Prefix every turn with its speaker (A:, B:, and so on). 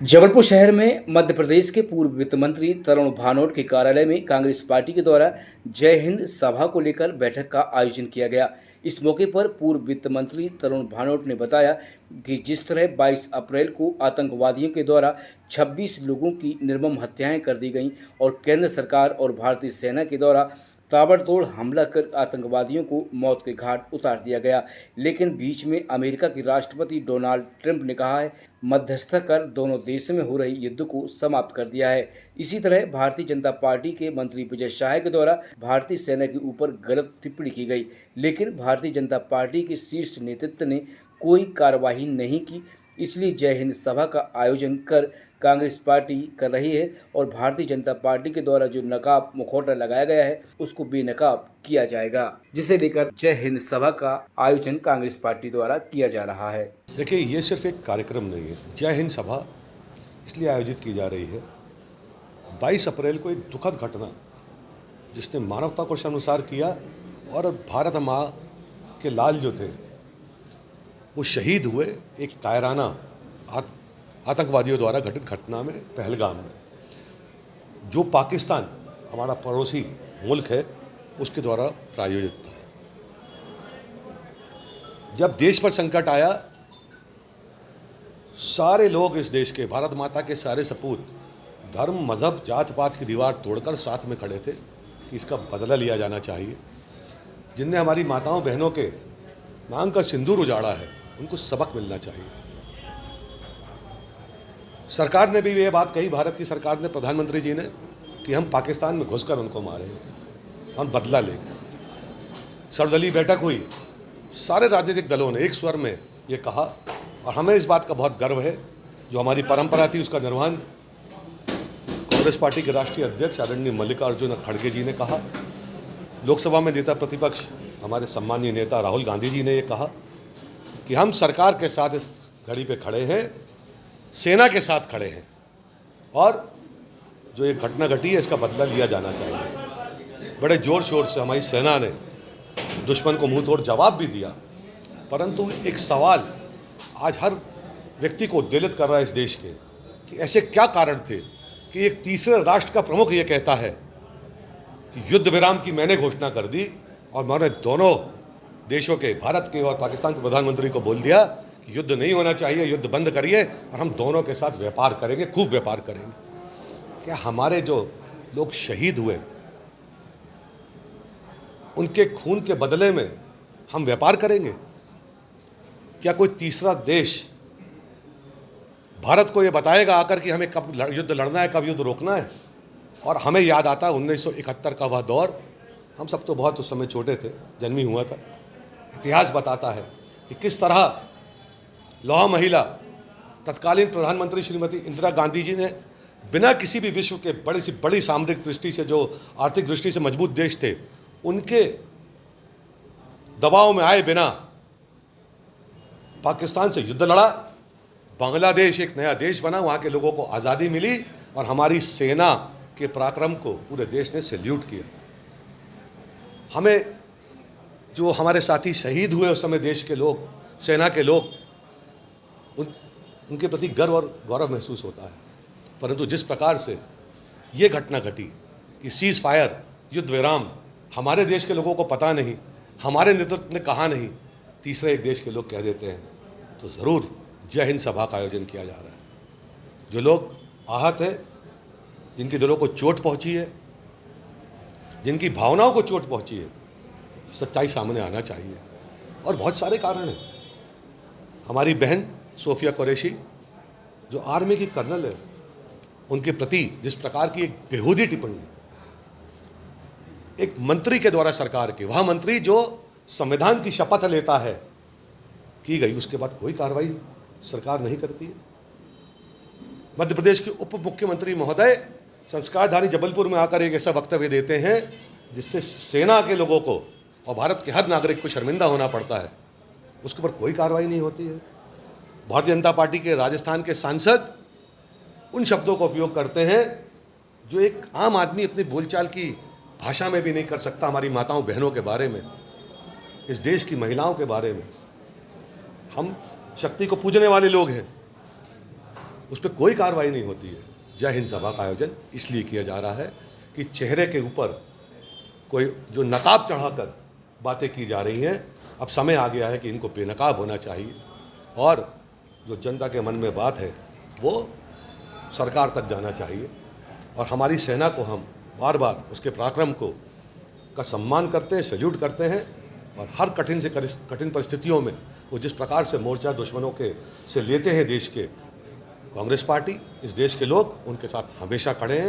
A: जबलपुर शहर में मध्य प्रदेश के पूर्व वित्त मंत्री तरुण भानोट के कार्यालय में कांग्रेस पार्टी के द्वारा जय हिंद सभा को लेकर बैठक का आयोजन किया गया। इस मौके पर पूर्व वित्त मंत्री तरुण भानोट ने बताया कि जिस तरह 22 अप्रैल को आतंकवादियों के द्वारा 26 लोगों की निर्मम हत्याएं कर दी गईं और केंद्र सरकार और भारतीय सेना के द्वारा ताबड़तोड़ हमला कर आतंकवादियों को मौत के घाट उतार दिया गया, लेकिन बीच में अमेरिका के राष्ट्रपति डोनाल्ड ट्रंप ने कहा है मध्यस्थता कर दोनों देशों में हो रही युद्ध को समाप्त कर दिया है। इसी तरह भारतीय जनता पार्टी के मंत्री विजय शाह के द्वारा भारतीय सेना के ऊपर गलत टिप्पणी की गई, लेकिन भारतीय जनता पार्टी के शीर्ष नेतृत्व ने कोई कार्यवाही नहीं की। इसलिए जय हिंद सभा का आयोजन कर कांग्रेस पार्टी कर रही है और भारतीय जनता पार्टी के द्वारा जो नकाब मुखौटा लगाया गया है उसको बेनकाब किया जाएगा, जिसे लेकर जय हिंद सभा का आयोजन कांग्रेस पार्टी द्वारा किया जा रहा है।
B: देखिए, ये सिर्फ एक कार्यक्रम नहीं है। जय हिंद सभा इसलिए आयोजित की जा रही है 22 अप्रैल को एक दुखद घटना जिसने मानवता को शर्मसार किया और भारत माँ के लाल जो थे वो शहीद हुए एक कायराना आतंकवादियों द्वारा घटित घटना में पहलगाम में, जो पाकिस्तान हमारा पड़ोसी मुल्क है उसके द्वारा प्रायोजित था। जब देश पर संकट आया, सारे लोग इस देश के, भारत माता के सारे सपूत धर्म मजहब जात पात की दीवार तोड़कर साथ में खड़े थे कि इसका बदला लिया जाना चाहिए। जिनने हमारी माताओं बहनों के मांग का सिंदूर उजाड़ा है उनको सबक मिलना चाहिए। सरकार ने भी ये बात कही, भारत की सरकार ने, प्रधानमंत्री जी ने, कि हम पाकिस्तान में घुसकर उनको मारेंगे, हम बदला लेंगे। सर्वदलीय बैठक हुई, सारे राजनीतिक दलों ने एक स्वर में ये कहा और हमें इस बात का बहुत गर्व है, जो हमारी परंपरा थी उसका निर्वहन कांग्रेस पार्टी के राष्ट्रीय अध्यक्ष आदरणीय मल्लिकार्जुन खड़गे जी ने कहा। लोकसभा में नेता प्रतिपक्ष हमारे सम्मानीय नेता राहुल गांधी जी ने ये कहा कि हम सरकार के साथ इस घड़ी पे खड़े हैं, सेना के साथ खड़े हैं और जो ये घटना घटी है इसका बदला लिया जाना चाहिए। बड़े जोर शोर से हमारी सेना ने दुश्मन को मुंह तोड़ जवाब भी दिया, परंतु एक सवाल आज हर व्यक्ति को उद्वेलित कर रहा है इस देश के कि ऐसे क्या कारण थे कि एक तीसरे राष्ट्र का प्रमुख ये कहता है कि युद्ध विराम की मैंने घोषणा कर दी और मैंने दोनों देशों के, भारत के और पाकिस्तान के प्रधानमंत्री को बोल दिया कि युद्ध नहीं होना चाहिए, युद्ध बंद करिए और हम दोनों के साथ व्यापार करेंगे, खूब व्यापार करेंगे। क्या हमारे जो लोग शहीद हुए उनके खून के बदले में हम व्यापार करेंगे? क्या कोई तीसरा देश भारत को ये बताएगा आकर कि हमें कब युद्ध लड़ना है, कब युद्ध रोकना है? और हमें याद आता है 1971 का वह दौर, हम सब तो बहुत उस समय छोटे थे, जन्म ही हुआ था। इतिहास बताता है कि किस तरह लौह महिला तत्कालीन प्रधानमंत्री श्रीमती इंदिरा गांधी जी ने बिना किसी भी विश्व के बड़ी सामरिक दृष्टि से, जो आर्थिक दृष्टि से मजबूत देश थे, उनके दबाव में आए बिना पाकिस्तान से युद्ध लड़ा। बांग्लादेश एक नया देश बना, वहाँ के लोगों को आज़ादी मिली और हमारी सेना के पराक्रम को पूरे देश ने सैल्यूट किया। हमें जो हमारे साथी शहीद हुए उस समय देश के लोग, सेना के लोग, उनके प्रति गर्व और गौरव महसूस होता है। परंतु जिस प्रकार से ये घटना घटी कि सीज फायर, युद्ध विराम, हमारे देश के लोगों को पता नहीं, हमारे नेतृत्व ने कहा नहीं, तीसरे एक देश के लोग कह देते हैं, तो ज़रूर जय हिंद सभा का आयोजन किया जा रहा है। जो लोग आहत हैं, जिनके दिलों को चोट पहुंची है, जिनकी भावनाओं को चोट पहुंची है, सच्चाई सामने आना चाहिए। और बहुत सारे कारण हैं। हमारी बहन सोफिया कुरैशी जो आर्मी की कर्नल है, उनके प्रति जिस प्रकार की एक बेहूदी टिप्पणी एक मंत्री के द्वारा सरकार के, वह मंत्री जो संविधान की शपथ लेता है, की गई, उसके बाद कोई कार्रवाई सरकार नहीं करती है। मध्य प्रदेश के उप मुख्यमंत्री महोदय संस्कारधानी जबलपुर में आकर एक ऐसा वक्तव्य देते हैं जिससे सेना के लोगों को और भारत के हर नागरिक को शर्मिंदा होना पड़ता है, उसके ऊपर कोई कार्रवाई नहीं होती है। भारतीय जनता पार्टी के राजस्थान के सांसद उन शब्दों का उपयोग करते हैं जो एक आम आदमी अपनी बोलचाल की भाषा में भी नहीं कर सकता, हमारी माताओं बहनों के बारे में, इस देश की महिलाओं के बारे में। हम शक्ति को पूजने वाले लोग हैं, उस पर कोई कार्रवाई नहीं होती है। जय हिंद सभा का आयोजन इसलिए किया जा रहा है कि चेहरे के ऊपर कोई जो नकाब चढ़ाकर बातें की जा रही हैं, अब समय आ गया है कि इनको बेनकाब होना चाहिए और जो जनता के मन में बात है वो सरकार तक जाना चाहिए। और हमारी सेना को हम बार बार उसके पराक्रम का सम्मान करते हैं, सैल्यूट करते हैं और हर कठिन से कठिन परिस्थितियों में वो जिस प्रकार से मोर्चा दुश्मनों के से लेते हैं देश के, कांग्रेस पार्टी, इस देश के लोग उनके साथ हमेशा खड़े हैं।